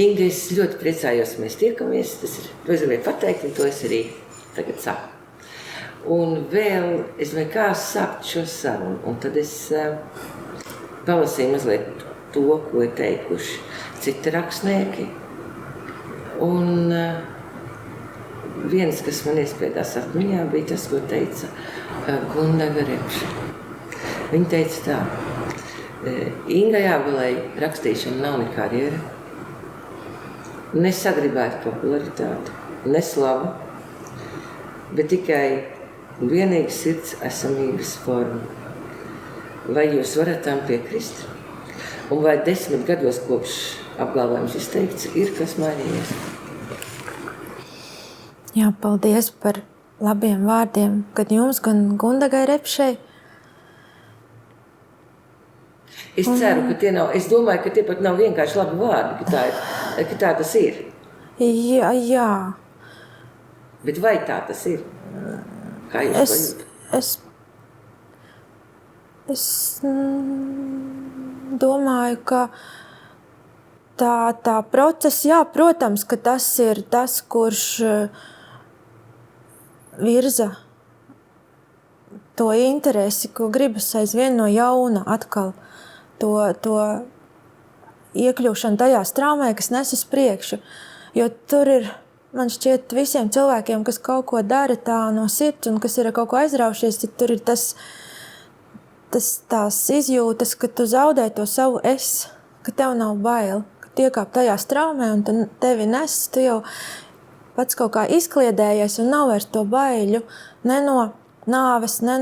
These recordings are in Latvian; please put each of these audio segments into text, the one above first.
Inga, es ļoti priecājos, mēs tiekamies. Tas ir, to es gribēju pateikt, un to es arī tagad saku. Un vēl es domāju, kā sākt šo sarunu. Un tad es palasīju mazliet to, ko ir teikuši citi rakstnieki. Un viens, kas man iespējās atmiņā, bija tas, ko teica Gundaga Repše. Viņa teica tā: Ingai Ābolei rakstīšana nav ne karjera, ne sagribēta popularitāte, ne slava, bet tikai vienīgi sirds esamības forma. Vai jūs varat tam piekrist? Un vai 10 gados kopš apgalvojums izteikts ir kas mainījies? Jā, paldies par labiem vārdiem, gan jums, gan Gundagai Repšei. Es ceru, ka tie nav, es domāju, ka tie pat nav vienkārši labi vārdi, ka tā tas ir. Jā. Bet vai tā tas ir? Kā jūs Es domāju, ka tā procesa, jā, protams, ka tas ir tas, kurš virza to interesi, ko gribas aizvien no jauna atkal. To iekļūšanu tajā straumē, kas nes uz priekšu. Jo tur ir, man šķiet, visiem cilvēkiem, kas kaut ko dara tā no sirds un kas ir kaut ko aizraušies, tad tur ir tās izjūtas, ka tu zaudē to savu es, ka tev nav bail, ka tu iekāp tajā straumē un tevi nes, tu jau pats kaut kā izkliedējies un nav vairs to baiļu, ne no nāves, ne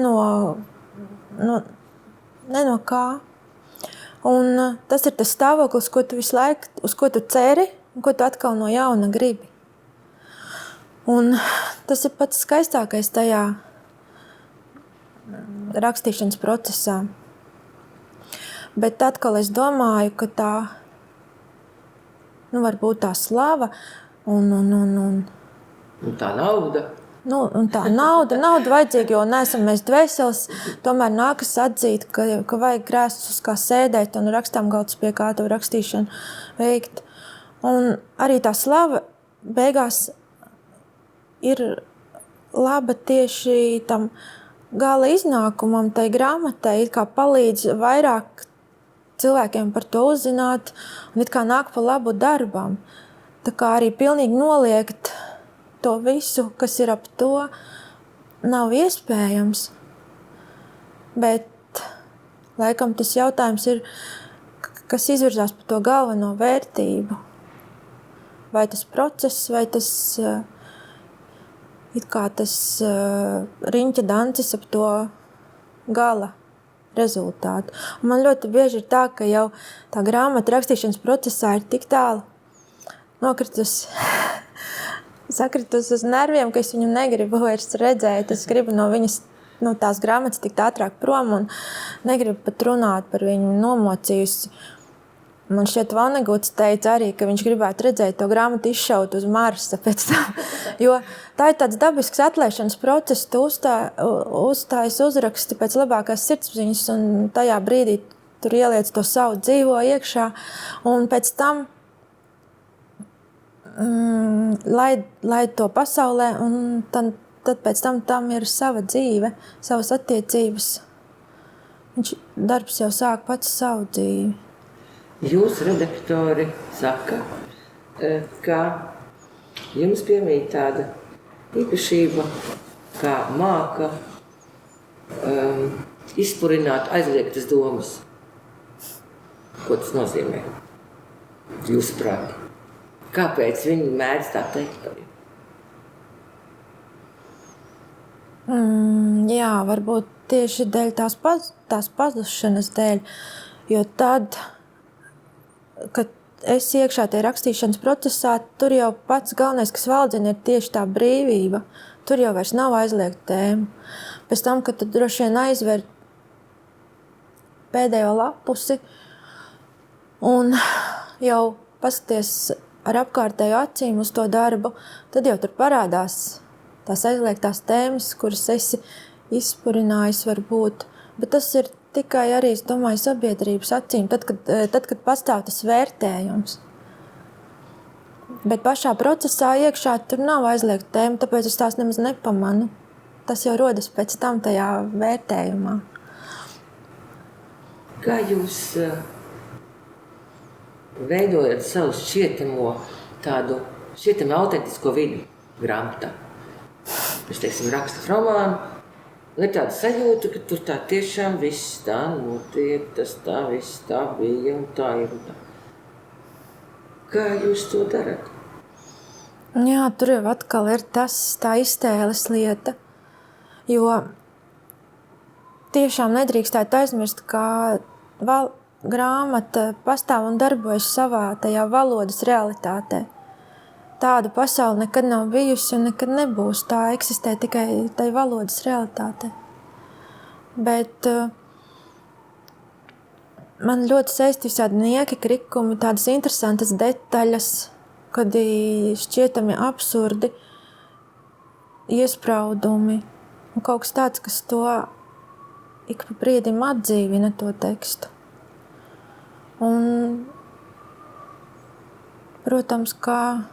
no kā. Un tas ir tas stāvoklis, ko tu visu laiku, uz ko tu ceri un ko tu atkal no jauna gribi. Un tas ir pats skaistākais tajā rakstīšanas procesā. Bet atkal es domāju, ka tā, varbūt tā slava un tā nauda. Un tā nauda vajadzīga, jo neesam mēs dvēseles, tomēr nākas atzīt, ka vajag grēstus uz kā sēdēt un rakstām galds pie kā to rakstīšanu veikt. Un arī tā slava beigās ir laba tieši tam gala iznākumam, tai grāmatai, it kā palīdz vairāk cilvēkiem par to uzzināt un it kā nāk pa labu darbam. Tā kā arī pilnīgi noliegt to visu, kas ir ap to, nav iespējams. Bet laikam tas jautājums ir, kas izvirzās par to galveno vērtību. Vai tas process, vai tas it kā tas riņķa dancis ap to gala rezultātu. Un man ļoti bieži ir tā, ka jau tā grāmata rakstīšanas procesā ir tik tālu sakritus uz nerviem, ka es viņu negribu vairs redzēt. Es gribu no viņas, tās grāmatas tikt ātrāk prom un negribu pat runāt par viņu nomocījusi. Man šķiet Vaneguts teica arī, ka viņš gribētu redzēt to grāmatu izšaut uz Marsa pēc tam. Jo tā ir tāds dabisks atlēšanas process, tu uzstājas uzraksti pēc labākās sirdsapziņas un tajā brīdī tur ieliec to savu dzīvo iekšā un pēc tam laid to pasaulē, un tad pēc tam ir sava dzīve, savas attiecības. Darbs jau sāk pats savu dzīvi. Jūs, redaktori, saka, ka jums piemīt tāda īpašība, kā māka izpurināt aizliegtas domas. Ko tas nozīmē? Jūsuprāt? Kāpēc viņi mēdz tā teikt par jums? Jā, varbūt tieši dēļ tās pazušanas dēļ, jo tad, kad es iekšā tajā rakstīšanas procesā, tur jau pats galvenais, kas valdzina, ir tieši tā brīvība. Tur jau vairs nav aizliegta tēma. Pēc tam, kad tu droši vien aizver pēdējo lapusi un jau paskaties ar apkārtējo acīm uz to darbu, tad jau tur parādās tās aizliegtās tēmas, kuras esi izpurinājis varbūt. Bet tas ir tikai arī, es domāju, sabiedrības acīm, tad, kad pastāv tas vērtējums. Bet pašā procesā iekšā tur nav aizliegta tēma, tāpēc es tās nemaz nepamanu. Tas jau rodas pēc tam tajā vērtējumā. Kā jūs veidojat savu šķietami autentisko vidi grāmatā? Es teiksim, rakstat romānu, ir tāda sajūta, ka tur tā tiešām viss tā notiek, tas tā viss tā bija un tā ir. Kā jūs to darat? Jā, tur jau atkal ir tā iztēles lieta, jo tiešām nedrīkstētu aizmirst, ka grāmata pastāv un darbojas savā tajā valodas realitātē. Tāda pasaule nekad nav bijusi un nekad nebūs. Tā eksistē tikai tai valodas realitātē. Bet man ļoti saisti visādi nieki, krikumi, tādas interesantas detaļas, kad šķietami absurdi iespraudumi un kaut kas tāds, kas to ik pa brīdim atdzīvina to tekstu. Un, protams, kā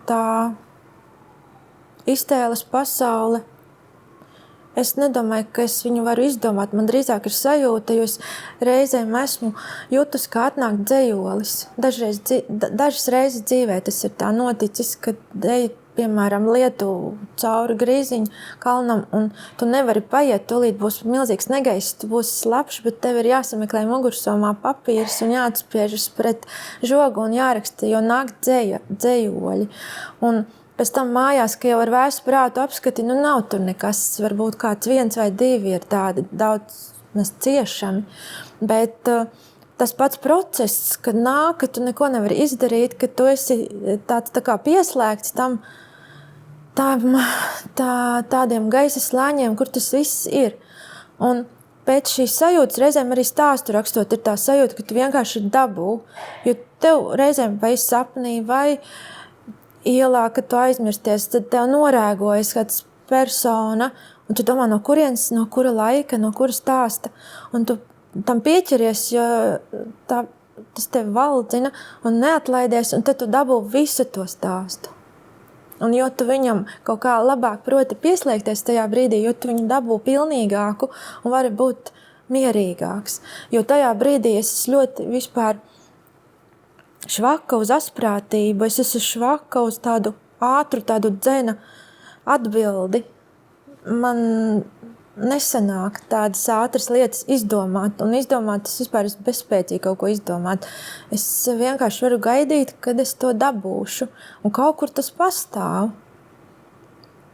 tā iztēles pasaule, es nedomāju, ka es viņu varu izdomāt. Man drīzāk ir sajūta, jo es reizēm esmu jutus, kā atnāk dzejolis. Dažas reizes dzīvē tas ir tā noticis, kad eju, piemēram, Lietuvu cauri Grīziņu kalnam, un tu nevari paiet, tūlīt būs milzīgs negaiss, tu būsi slapš, bet tev ir jāsameklē mugursomā papīrs un jāatspiežas pret žogu un jāraksta, jo nāk dzejoļi. Un pēc tam mājās, ka jau ar vēsu prātu apskati, nav tur nekas, varbūt kāds 1 vai 2 ir tādi daudz mēs ciešami, bet tas pats process, kad nāk, ka tu neko nevari izdarīt, ka tu esi tāds tā kā pieslēgts tādiem gaisa slāņiem, kur tas viss ir. Un pēc šīs sajūtas reizēm arī stāstu rakstot ir tā sajūta, ka tu vienkārši dabū, jo tev reizēm vai sapnī, vai ielā, kad tu aizmirsties, tad tev norēgojas kāds persona, un tu domā, no kurienes, no kura laika, no kura stāsta, un tu tam pieķeries, jo tas tevi valdzina un neatlaidies, un tad tu dabū visu to stāstu. Un jo tu viņam kaut kā labāk proti pieslēgties tajā brīdī, jo tu viņu dabū pilnīgāku un vari būt mierīgāks. Jo tajā brīdī es esmu ļoti vispār švaka uz asprātību, es esmu švaka uz tādu ātru, tādu dzena atbildi. Man nesanāk tādas ātras lietas izdomāt, un izdomāt es vispār esmu bezspēcīgi kaut ko izdomāt. Es vienkārši varu gaidīt, kad es to dabūšu, un kaut kur tas pastāv.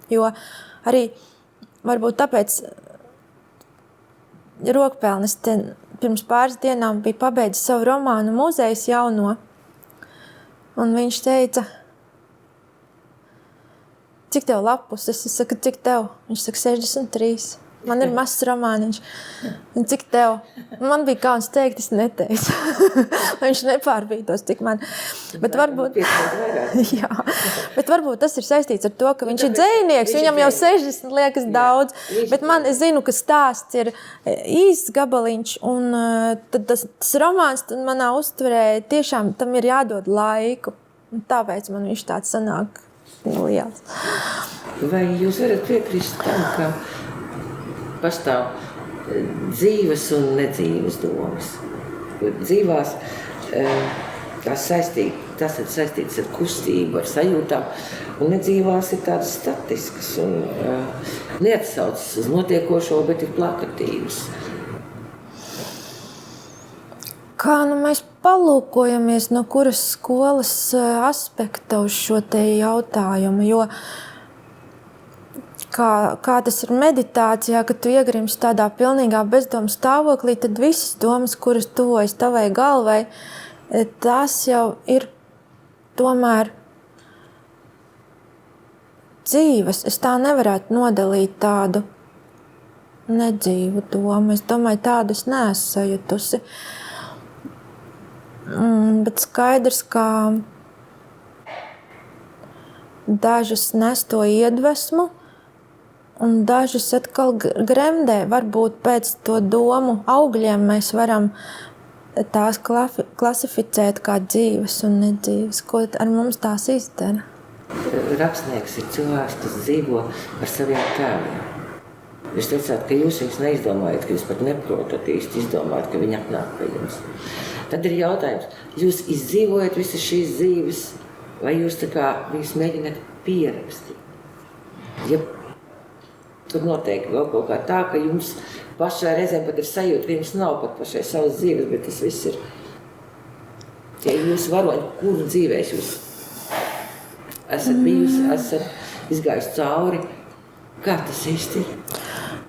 Jo arī varbūt tāpēc Rokpelnis pirms pāris dienām bija pabeidzis savu romānu Muzejs jauno, un viņš teica, cik tev lapuses? Es saku, cik tev? Viņš saka, 63. Man ir mazs romāniņš. Un cik tev? Man bija kauns teikt, es neteicu. Viņš nepārbītos, cik man. Bet varbūt, jā, bet varbūt tas ir saistīts ar to, ka viņš ir dzejnieks, viņam jau 60 liekas daudz. Bet es zinu, ka stāsts ir īsts gabaliņš, un tad tas romāns manā uztverē tiešām tam ir jādod laiku. Un tāpēc man viņš tāds sanāk liels. Vai jūs varat piekrist tam, ka pastāv dzīves un nedzīves domas? Dzīvās tas ir saistīts ar kustību, ar sajūtām, un nedzīvās ir tādas statiskas un neatsaucas uz notiekošo, bet ir plakatīvas. Kā mēs palūkojamies no kuras skolas aspekta uz šo te jautājumu, jo kā tas ir meditācijā, kad tu iegrimsti tādā pilnīgā bezdomu stāvoklī, tad visas domas, kuras tuvojas tavai galvai, tās jau ir tomēr dzīves. Es tā nevarētu nodalīt tādu nedzīvu domu. Es domāju, tādu es neesmu sajutusi. Bet skaidrs, ka dažas nes to iedvesmu, un dažas atkal gremdē. Varbūt pēc to domu augļiem mēs varam tās klasificēt kā dzīves un nedzīves, ko ar mums tās izdara. Rakstnieks ir cilvēks, kas dzīvo ar saviem tēliem. Jūs teicāt, ka jūs viņus neizdomājat, ka jūs pat neprotat īsti izdomājat, ka viņi atnāk pie jums. Tad ir jautājums, jūs izdzīvojat visas šīs dzīves, vai jūs tā kā viņus mēģināt pierakstīt? Ja tur notiek vēl kaut kā tā, ka jums pašai reizēm pat ir sajūta, ka jums nav pat pašai savas dzīves, bet tas viss ir tie jūs varoņi, kuru dzīvēs jūs esat bijusi, esat izgājusi cauri. Kā tas īsti ir?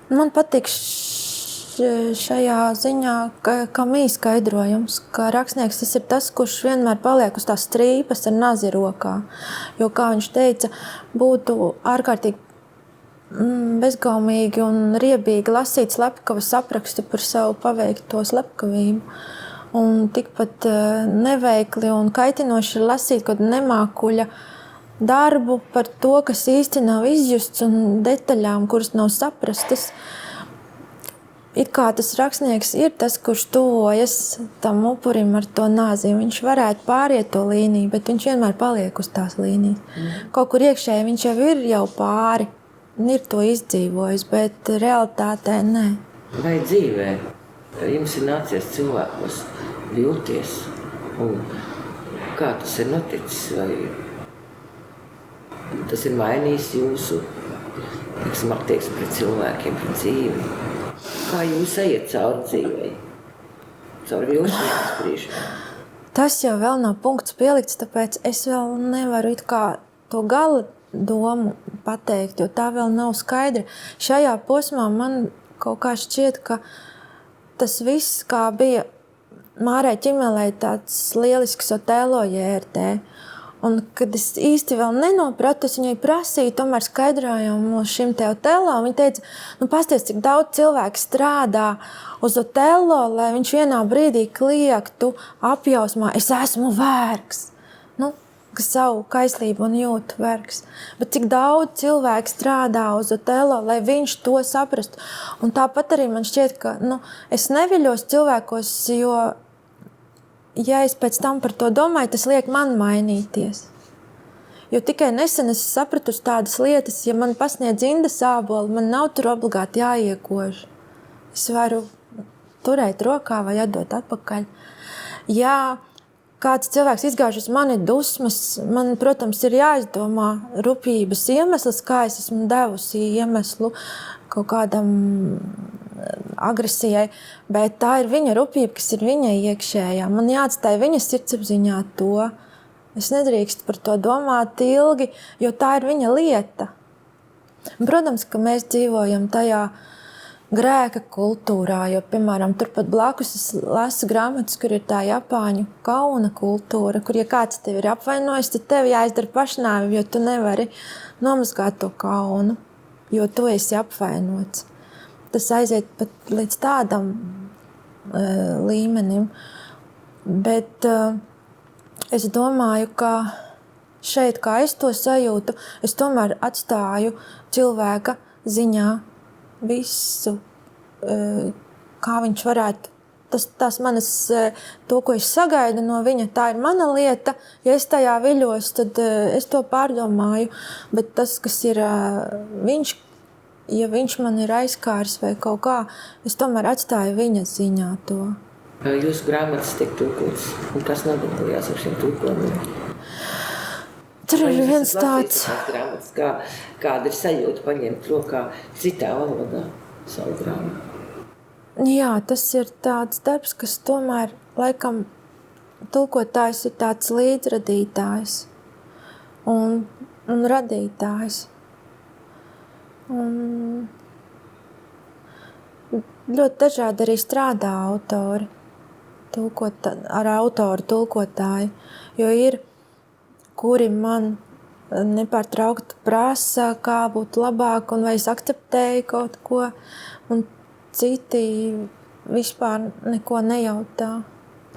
Man patīk šajā ziņā, ka mī skaidrojums, ka rakstnieks tas ir tas, kurš vienmēr paliek uz tās strīpas ar nazi rokā. Jo, kā viņš teica, būtu ārkārtīgi bezgaumīgi un riebīgi lasīt slepkavas aprakstu par savu paveikto slepkavību. Un tikpat neveikli un kaitinoši ir lasīt kaut nemākuļa darbu par to, kas īsti nav izjusts un detaļām, kuras nav saprastas. It kā tas rakstnieks ir tas, kurš tuvojas tam upurim ar to nāzi. Viņš varētu pāriet to līniju, bet viņš vienmēr paliek uz tās līnijas. Kaut kur iekšēji viņš jau pāri, ir to izdzīvojis, bet realitātē nē. Vai dzīvē jums ir nācies cilvēkos vilties? Un kā tas ir noticis? Vai tas ir mainījis jūsu attieksmi pret cilvēkiem, pret dzīvi? Kā jūs ejat cauri dzīvei? Cauri vilšanās brīžiem? Tas jau vēl nav punkts pielikts, tāpēc es vēl nevaru it kā to gala domu pateikt, jo tā vēl nav skaidra. Šajā posmā man kaut kā šķiet, ka tas viss, kā bija Mārai Ķimelei tāds lielisks Otelo jērtē, un kad es īsti vēl nenopratu, es viņai prasīju tomēr skaidrojumu šim te Otelo. Viņa teica, pasties, cik daudz cilvēku strādā uz Otelo, lai viņš vienā brīdī kliegtu apjausmā, es esmu vergs. Kas savu kaislību un jūtu vergs. Bet cik daudz cilvēku strādā uz Otelo, lai viņš to saprastu. Un tāpat arī man šķiet, ka es neviļos cilvēkos, jo ja es pēc tam par to domāju, tas liek man mainīties. Jo tikai nesen es sapratusi tādas lietas, ja man pasniedz indas ābolu, man nav tur obligāti jāiekož. Es varu turēt rokā vai atdot atpakaļ. Ja kāds cilvēks izgāž uz mani dusmas, man, protams, ir jāizdomā rupjības iemesls, kā es esmu devusi iemeslu kaut kādam agresijai, bet tā ir viņa rupjība, kas ir viņai iekšējā. Man jāatstāj viņa sirdsapziņā to. Es nedrīkstu par to domāt ilgi, jo tā ir viņa lieta. Un, protams, ka mēs dzīvojam tajā grēka kultūrā, jo, piemēram, turpat blakus es lasu grāmatas, kur ir tā Japāņu kauna kultūra, kur, ja kāds tevi ir apvainojis, tad tev jāizdara pašnāvi, jo tu nevari nomazgāt to kaunu, jo tu esi apvainots. Tas aiziet pat līdz tādam līmenim. Bet es domāju, ka šeit, kā es to sajūtu, es tomēr atstāju cilvēka ziņā visu, kā viņš varētu, tās manas, to, ko es sagaidu no viņa, tā ir mana lieta. Ja es tajā viļos, tad es to pārdomāju, bet tas, kas ir viņš, ja viņš man ir aizkārs vai kaut kā, es tomēr atstāju viņa ziņā to. Jūsu grāmatas tiek tulkotas, un kas nodarbojās ar šiem tulkojumiem? Tur ir viens tāds. Grāmatas, kāda ir sajūta paņemt rokā citā valodā savu grāmatu? Jā, tas ir tāds darbs, kas tomēr, laikam, tulkotājs ir tāds līdzradītājs un radītājs. Un ļoti dažādi arī strādā autori, ar autoru tulkotāju, jo ir, kuri man nepārtraukti prasa, kā būt labāk un vai es akceptēju kaut ko, un citi vispār neko nejautā.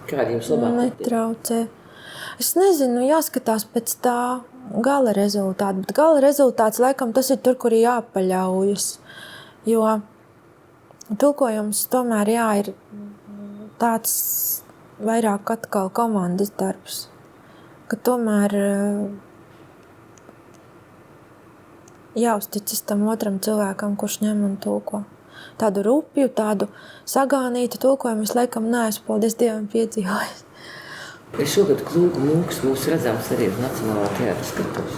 Kādi jums labāk netraucē? Es nezinu, jāskatās pēc tā gala rezultātu, bet gala rezultāts laikam tas ir tur, kur ir jāpaļaujas, jo tulkojums tomēr ir tāds vairāk atkal komandas darbs. Ka tomēr jāuzticas tam otram cilvēkam, kurš ņem un tulko. Tādu rupju, tādu sagānītu tulkojumu es laikam neesmu, paldies Dievam, piedzīvojis. Šogad Klūgu mūks būs redzams arī uz Nacionālā teātra skatuves.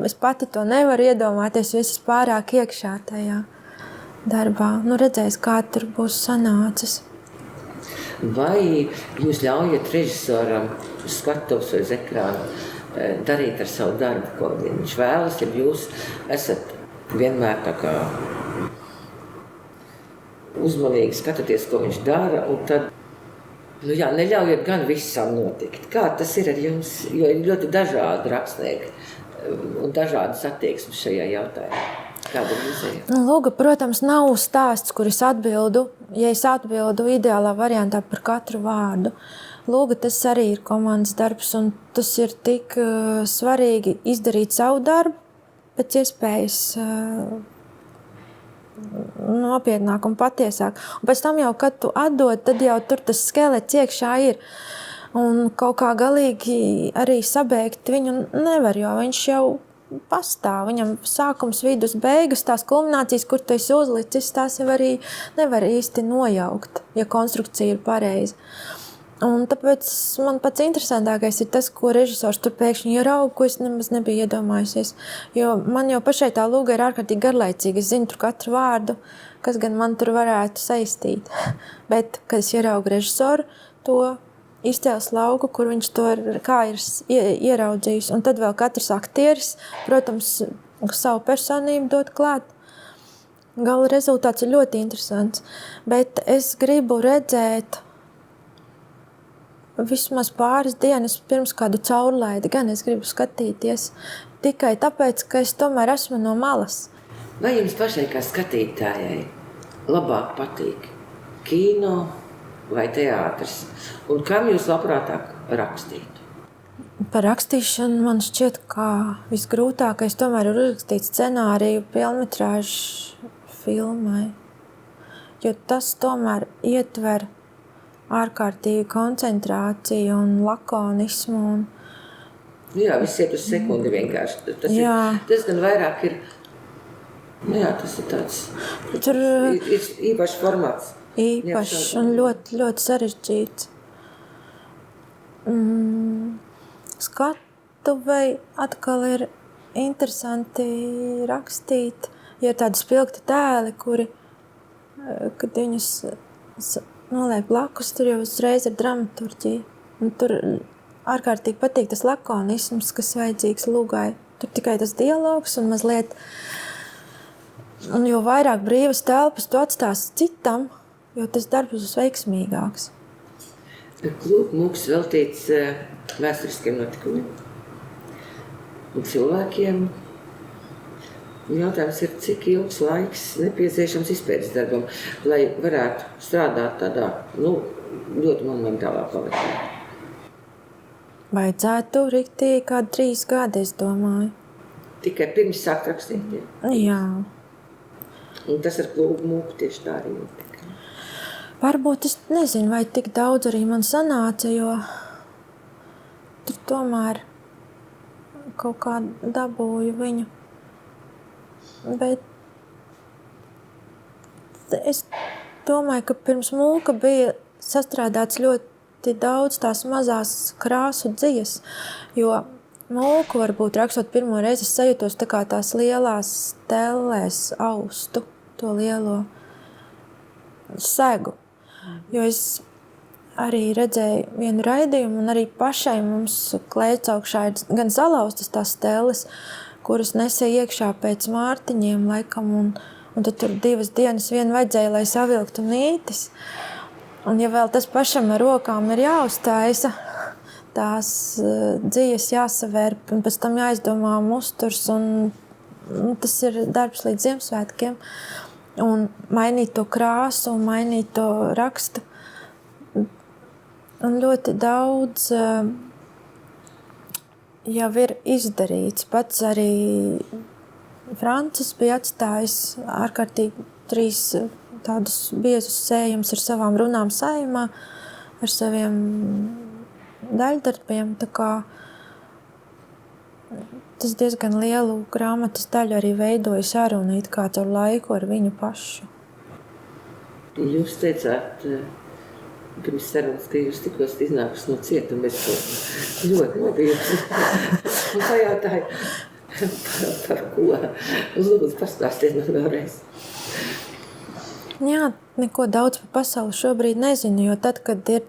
Es pati to nevaru iedomāties, jo es esmu pārāk iekšā tajā darbā. Redzēs, kā tur būs sanācis. Vai jūs ļaujat režisoram uz skatuves vai uz ekrāna darīt ar savu darbu, ko viņš vēlas, ja jūs esat vienmēr tā kā uzmanīgi skatāties, ko viņš dara, un tad neļaujiet gan visam notikt. Kā tas ir ar jums? Jo ir ļoti dažādi rakstnieki un dažādas attieksmes šajā jautājumā. Kāda ir jūsēja? Lūga, protams, nav stāsts, kur es atbildu. Ja es atbildu ideālā variantā par katru vārdu. Lūga, tas arī ir komandas darbs, un tas ir tik svarīgi izdarīt savu darbu pēc iespējas nopietnāk un patiesāk. Un pēc tam jau, kad tu atdod, tad jau tur tas skelets iekšā ir. Un kaut kā galīgi arī sabeigt viņu nevar, jo viņš jau pastāv. Viņam sākums, vidus, beigas, tās kulminācijas, kur tu esi uzlicis, tās jau arī nevar īsti nojaukt, ja konstrukcija ir pareiza. Un tāpēc man pats interesantākais ir tas, ko režisors tur pēkšņi ierauga, ko es nemaz nebiju iedomājusies. Jo man jau pašai tā lūga ir ārkārtīgi garlaicīga. Es zinu tur katru vārdu, kas gan man tur varētu saistīt. Bet, kad es ieraugu režisoru, to izcēles lauku, kur viņš to kā ir ieraudzījis. Un tad vēl katrs aktieris, protams, savu personību dod klāt. Gala rezultāts ir ļoti interesants. Bet es gribu redzēt vismaz pāris dienas pirms kādu caurlaidi, gan es gribu skatīties tikai tāpēc, ka es tomēr esmu no malas. Vai jums pašai kā skatītājai labāk patīk kino vai teātris? Un kam jūs labprātāk rakstītu? Par rakstīšanu man šķiet, ka visgrūtākais tomēr ir uzrakstīt scenāriju pilnmetrāžu filmai, jo tas tomēr ietver ārkārtīgi koncentrāciju un lakonismu. Jā, viss iet uz sekundi vienkārši. Tas gan vairāk ir, tas ir tāds tur īpašs formāts. Īpašs un ļoti, ļoti sarežģīts. Skatuvei atkal ir interesanti rakstīt, ja ir tādi spilgti tēli, kuri, kad viņus noliek blakus, tur jau uzreiz ir dramaturģija. Un tur ārkārtīgi patīk tas lakonisms, kas vajadzīgs lūgai. Tur tikai tas dialogs un mazliet. Un jo vairāk brīvas telpas tu atstās citam, jo tas darbs būs veiksmīgāks. Klūgu mūks veltīts vēsturiskiem notikumiem un cilvēkiem. Jautājums ir, cik ilgs laiks nepieciešams izpētes darbam, lai varētu strādāt tādā, ļoti monumentālā paletē. Vajadzētu riktīgi kādu 3 gadi, es domāju. Tikai pirms sākt rakstīt? Jā. Un tas ar Klūgu mūku tieši tā arī notika? Varbūt es nezinu, vai tik daudz arī man sanāca, jo tur tomēr kaut kā dabūju viņu. Bet es domāju, ka pirms mūka bija sastrādāts ļoti daudz tās mazās krāsu dzijas, jo mūku varbūt rakstot pirmo reizi es sajūtos tā kā tās lielās tellēs austu, to lielo segu. Jo es arī redzēju vienu raidījumu un arī pašai mums klēts augšā ir gan salauztas tās telles, kuras nesēja iekšā pēc mārtiņiem laikam, un tad tur 2 dienas vien vajadzēja, lai savilktu nītis. Un ja vēl tas pašam ar rokām ir jāuztaisa, tās dzijas jāsavērp, un pēc tam jāizdomā musturs, un tas ir darbs līdz Ziemassvētkiem. Un mainīt to krāsu, un mainīt to rakstu. Un ļoti daudz jau ir izdarīts. Pats arī Francis bija atstājis ārkārtīgi 3 tādus biezus sējumus ar savām runām Saeimā. ar saviem daļdarbiem. Tā kā tas diezgan lielu grāmatas daļu arī veidoja sarunu it kā caur laiku ar viņu pašu. Jūs teicāt, pirms sarunas, ka jūs tikko iznākusi no cietuma, es ļoti nobijusi. Un pajautāju, par ko? Lūdzu, pastāstiet man vēlreiz. Jā, neko daudz par pasauli šobrīd nezinu, jo tad, kad ir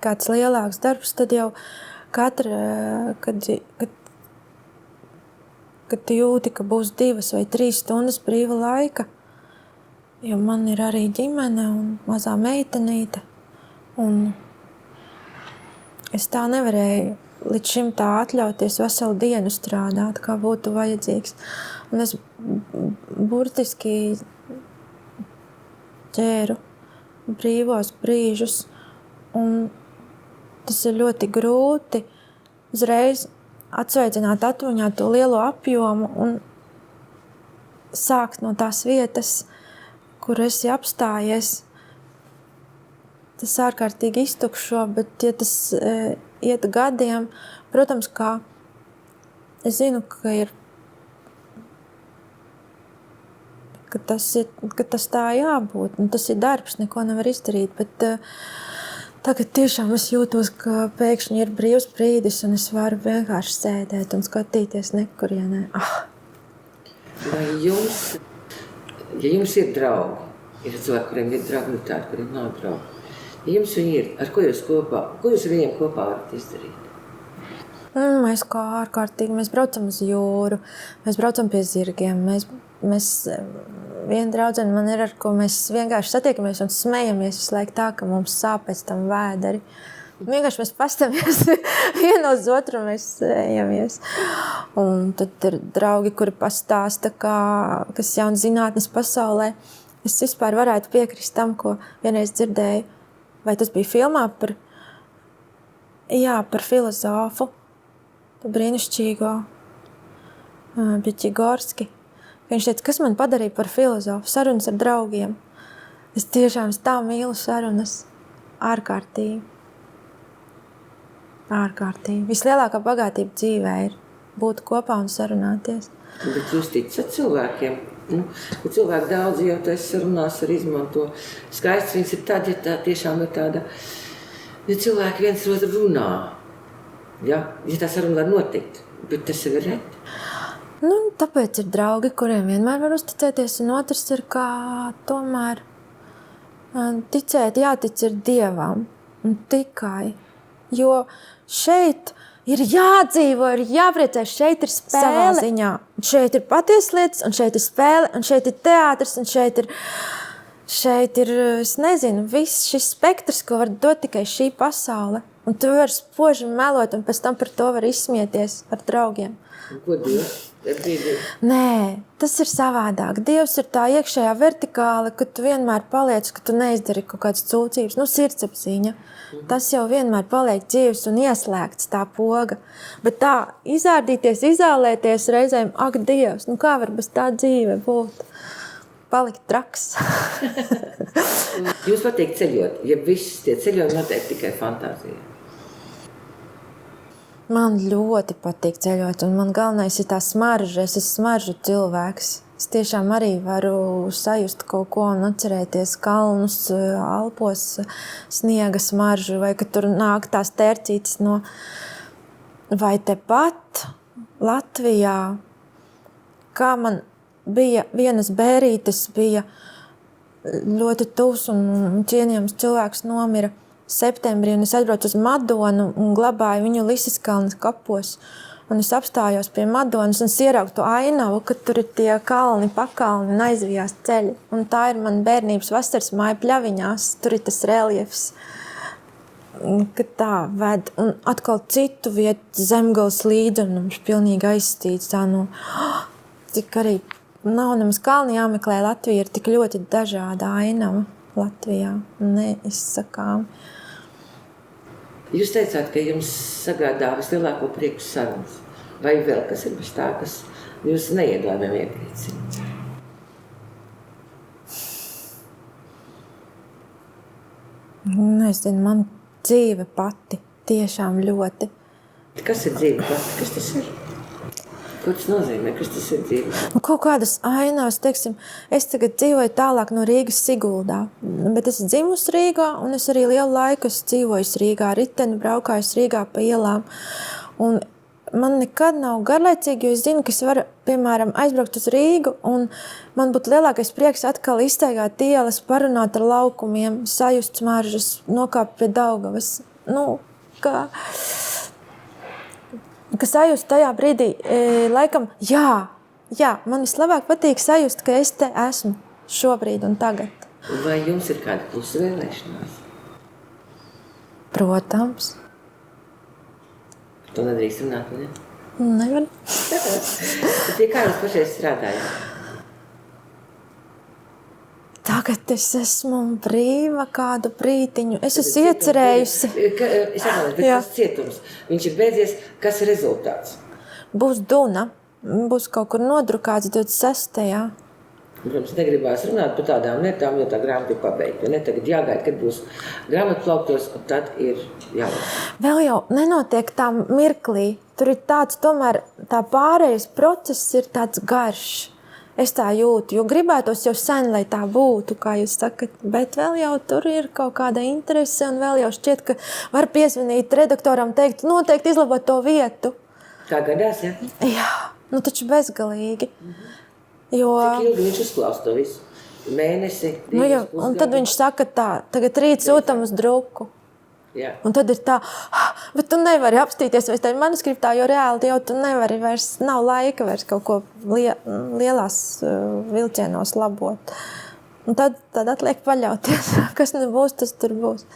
kāds lielāks darbs, tad jau kad tu jūti, ka būs 2 vai 3 stundas brīva laika, jo man ir arī ģimene un mazā meitenīte. Un es tā nevarēju līdz šim tā atļauties veselu dienu strādāt, kā būtu vajadzīgs. Un es burtiski ķēru brīvos brīžus, un tas ir ļoti grūti uzreiz atsveidzināt atmiņā to lielo apjomu un sākt no tās vietas, kur esi apstājies. Tas ārkārtīgi iztukšo, bet ja tas iet gadiem, protams, kā es zinu, ka tas tā jābūt, un tas ir darbs, neko nevar izdarīt, bet tagad tiešām es jūtos, ka pēkšņi ir brīvs brīdis, un es varu vienkārši sēdēt un skatīties nekurienē. Vai ja jums ir draugi, ir cilvēki, kuriem ir draugi, ir tādi, kuriem nav draugi, ja jums viņi ir, ar ko jūs ar viņiem kopā varat izdarīt? Mēs kā ārkārtīgi, mēs braucam uz jūru, mēs braucam pie zirgiem, mēs viena draudzene man ir, ar ko mēs vienkārši satiekamies un smejamies visu laiku tā, ka mums sāp pēc tam vēderi. Vienkārši mēs pastamies vienu uz otru un mēs sējamies. Un tad ir draugi, kuri pastāsta, kas jauna zinātnes pasaulē. Es vispār varētu piekrist tam, ko vienreiz dzirdēju. Vai tas bija filmā par filozofu, par brīnišķīgo Piķigorski. Viņš teica, kas man padarīja par filozofu? Sarunas ar draugiem. Es tiešām tā mīlu sarunas. Ārkārtīgi. Vislielākā bagātība dzīvē ir būt kopā un sarunāties. Bet jūs ticat cilvēkiem? Bet cilvēki daudz jau tas sarunās ar izmanto. Skaists viņas ir tad, ja tā tiešām ir tāda, ja cilvēki viens otru runā. Ja tā saruna var notikt, bet tas ir reti. Tāpēc ir draugi, kuriem vienmēr var uzticēties, un otrs ir kā tomēr jātic ir Dievam, un tikai. Jo šeit ir jādzīvo, ir jāpriecē, šeit ir spēle. Savā ziņā. Šeit ir patiesas lietas, un šeit ir spēle, un šeit ir teātris, un šeit ir, es nezinu, viss šis spektrs, ko var dot tikai šī pasaule. Un tu vari spoži melot, un pēc tam par to var izsmieties ar draugiem. Un ko Dievs? Nē, tas ir savādāk. Dievs ir tā iekšējā vertikāla, ka tu vienmēr paliec, ka tu neizdari kaut kādas cūcības, sirdsapziņa. Tas jau vienmēr paliek dzīves un ieslēgts tā poga. Bet tā izārdīties, izālēties reizēm, ak, Dievs, kā var bez tā dzīve būt? Palikt traks. Jūs patīk ceļot, ja viss tie ceļojumi notiek tikai fantāzijā? Man ļoti patīk ceļot, un man galvenais ir tā smarža. Es esmu smaržu cilvēks. Es tiešām arī varu sajust kaut ko un atcerēties kalnus, Alpos, sniega smaržu, vai ka tur nāk tās tērcītes no... Vai tepat Latvijā, kā man bija vienas bērītes, bija ļoti tuvs un cienījams cilvēks nomira septembrī, un es atbraucu uz Madonu un glabāju viņu Lisiskalnes kapos. Un es apstājos pie Madonas un ieraugu to ainavu, ka tur ir tie kalni, pakalni un aizvijās ceļi. Un tā ir man bērnības vasaras māja Pļaviņās, tur ir tas reljefs, ka tā ved. Un atkal citu vietu Zemgales līdzenums pilnīgi aizstīts. Tā cik arī nav nemaz kalni jāmeklē Latvija, ir tik ļoti dažāda ainava Latvijā, neizsakām. Jūs teicāt, ka jums sagādā vislielāko prieku sarunas. Vai vēl kas ir bez tā, kas jūs neiedomājami iepriecina? Nezinu, man dzīve pati, tiešām ļoti. Kas ir dzīve pati? Kas tas ir? Ko tas nozīmē? Kas tas ir dzīve? Kaut kādas ainās, teiksim, es tagad dzīvoju tālāk no Rīgas Siguldā, bet es dzimusi Rīgā un es arī lielu laiku dzīvoju Rīgā, riteni braukāju Rīgā pa ielām. Un man nekad nav garlaicīgi, jo es zinu, ka es varu, piemēram, aizbraukt uz Rīgu un man būtu lielākais prieks atkal iztaigāt ielas, parunāt ar laukumiem, sajust smaržas, nokāpt pie Daugavas. Ka sajust tajā brīdī, laikam, jā, man vislabāk patīk sajust, ka es te esmu šobrīd un tagad. Vai jums ir kāda klusa vēlēšanās? Protams. To nedrīkst runāt, ne? Nevar. Pie kā jūs pašais strādājat? Tagad es esmu brīva kādu brītiņu. Es esmu iecerējusi. Es atvainojos, bet tas cietums, viņš ir beidzies, kas ir rezultāts? Būs Duna, būs kaut kur nodrukāts 26. Protams, negribās runāt par tādām lietām, jo tā grāmata ir pabeigta. Ne tagad jāgaida, kad būs grāmatplauktos, un tad ir jālasa. Vēl jau nenotiek tā mirklī. Tur ir tāds, tomēr tā pārējais process ir tāds garš. Es tā jūtu, jo gribētos jau sen, lai tā būtu, kā jūs sakat, bet vēl jau tur ir kaut kāda interese un vēl jau šķiet, ka var piezvanīt redaktoram, teikt, noteikti izlabot to vietu. Tā gadās, ja? Jā, taču bezgalīgi. Jo... Cik ilgi viņš uzklausa to visu? Mēnesi? Un tad viņš saka tā, tagad rīt sūtam uz druku. Jā. Un tad ir tā, bet tu nevari apstīties vairs tajā manuskriptā, jo reāli jau tu nevari vairs, nav laika vairs kaut ko lielās vilcienos labot. Un tad atliek paļauties, kas nebūs, tas tur būs.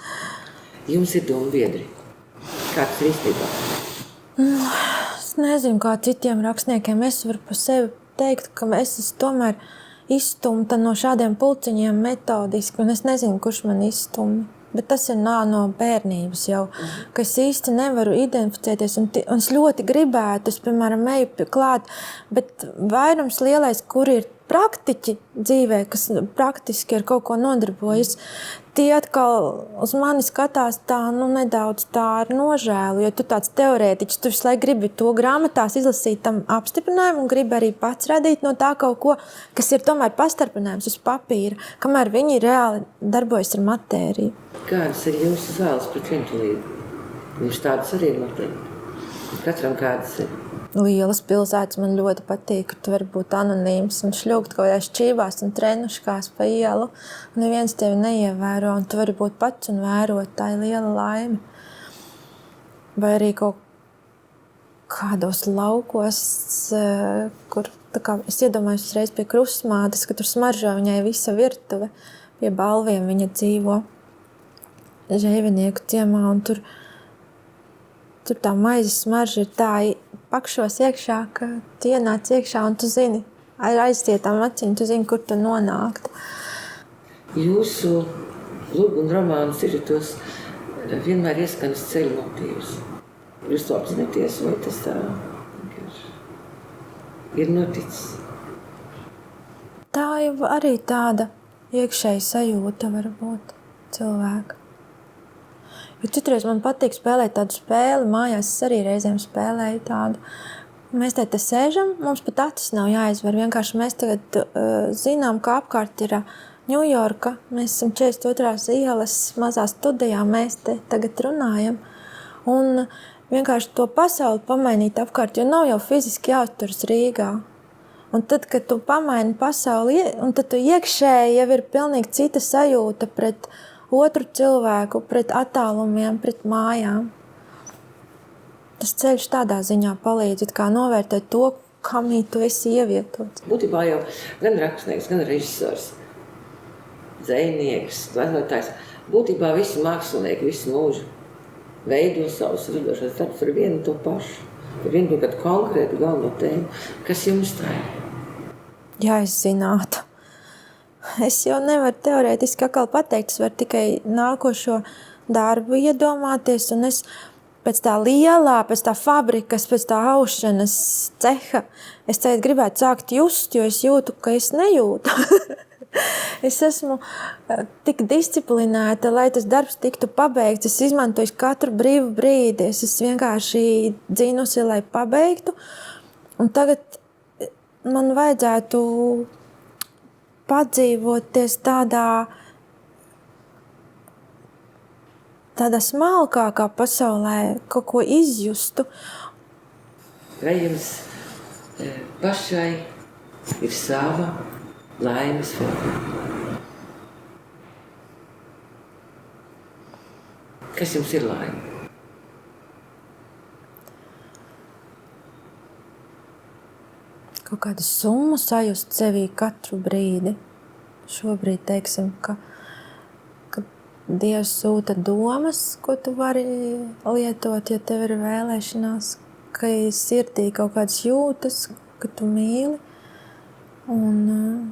Jums ir doma biedri. Kā tas ir īstenībā? Es nezinu, kā citiem rakstniekiem. Es varu par sevi teikt, ka es esmu tomēr izstumta no šādiem pulciņiem metodiski, un es nezinu, kurš man izstumja. Bet tas ir no bērnības jau, ka es īsti nevaru identificēties, un es ļoti gribētu, es, piemēram, eju klāt, bet vairums lielais, kur ir praktiķi dzīvē, kas praktiski ar kaut ko nodarbojas, tie atkal uz mani skatās tā, nedaudz tā ar nožēlu, jo tu tāds teorētiķis, tu visu laiku gribi to grāmatās izlasīt tam apstiprinājumu un gribi arī pats radīt no tā kaut ko, kas ir tomēr pastarpinājums uz papīra, kamēr viņi reāli darbojas ar matēriju. Kādas ir jūsu zāles pret vientulību? Jums tādas arī ir noteikti. Katram kādas ir. Lielas pilsētas man ļoti patīk, ka tu vari būt anonīms un šļūgt kaut kādās čībās un trenuškās pa ielu. Neviens tevi neievēro un tu vari būt pats un vērot, tā ir liela laime. Vai arī kaut kādos laukos, kur es iedomājos uzreiz pie krustmātes, ka tur smaržo viņai visa virtuve, pie balviem viņa dzīvo Žeivinieku ciemā un tur tā maizes smarža ir tā pakšos iekšā, ka tu ienāc iekšā un tu zini, ar aizstietām acīm, tu zini, kur tu nonākt. Jūsu lūgu un romānus ir tos vienmēr ieskanas ceļu motīvus. Jūs to apzināties, vai tas tā ir noticis? Tā jau arī tāda iekšēja sajūta var būt cilvēka. Jo citreiz man patīk spēlēt tādu spēli, mājās es arī reizēm spēlēju tādu. Mēs te sēžam, mums pat acis nav jāizver, vienkārši mēs tagad zinām, ka apkārt ir Ņujorka, mēs esam 42. ielas mazā studijā, mēs te tagad runājam. Un vienkārši to pasauli pamainīt apkārt, jo nav jau fiziski jāuzturas Rīgā. Un tad, kad tu pamaini pasauli, un tad tu iekšēji jau ir pilnīgi cita sajūta pret otru cilvēku, pret attālumiem, pret mājām. Tas ceļš tādā ziņā palīdz, kā novērtēt to, kamī tu esi ievietots. Būtībā jau gan rakstnieks, gan režisors, dzejnieks, glezotājs, būtībā visi mākslinieki, visu mūžu veido savus radošos darbus ar vienu to pašu, ar vienu to kādu konkrētu galveno tēmu. Kas jums tā ir? Ja es zinātu. Es jau nevaru teorētiski atkal pateikt, es varu tikai nākošo darbu iedomāties, un es pēc tā lielā, pēc tā fabrikas, pēc tā aušanas ceha, es tagad gribētu sākt just, jo es jūtu, ka es nejūtu. Es esmu tik disciplinēta, lai tas darbs tiktu pabeigts. Es izmantoju katru brīvu brīdi. Es esmu vienkārši dzīnusi, lai pabeigtu. Un tagad man vajadzētu padzīvoties tādā smalkākā pasaulē, kaut ko izjustu. Vai jums pašai ir sava laimes formula? Kas jums ir laime? Kaut kādu summu sajust sevī katru brīdi. Šobrīd teiksim, ka Dievs sūta domas, ko tu vari lietot, ja tev ir vēlēšanās, ka ir sirdī kaut kādas jūtas, ka tu mīli. Un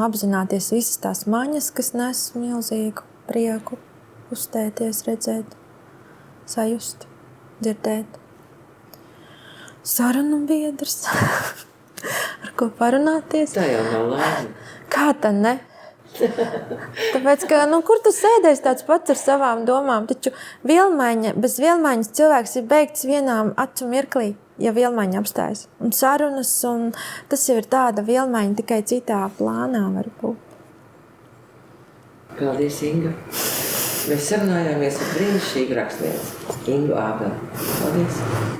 apzināties visas tās maņas, kas nes milzīgu prieku, kustēties, redzēt, sajust, dzirdēt. Sarunu biedrs, ar ko parunāties. Tā jau nav laime. Kā tā ne? Tāpēc, ka, kur tu sēdēsi tāds pats ar savām domām, taču bez vielmaiņas cilvēks ir beigts vienām acu mirklī, ja vielmaiņa apstājas. Un sarunas, un tas jau ir tāda vielmaiņa, tikai citā plānā var būt. Paldies, Inga. Mēs sarunājāmies ar brīnišķīgu rakstnieci, Ingu Ābeli. Paldies.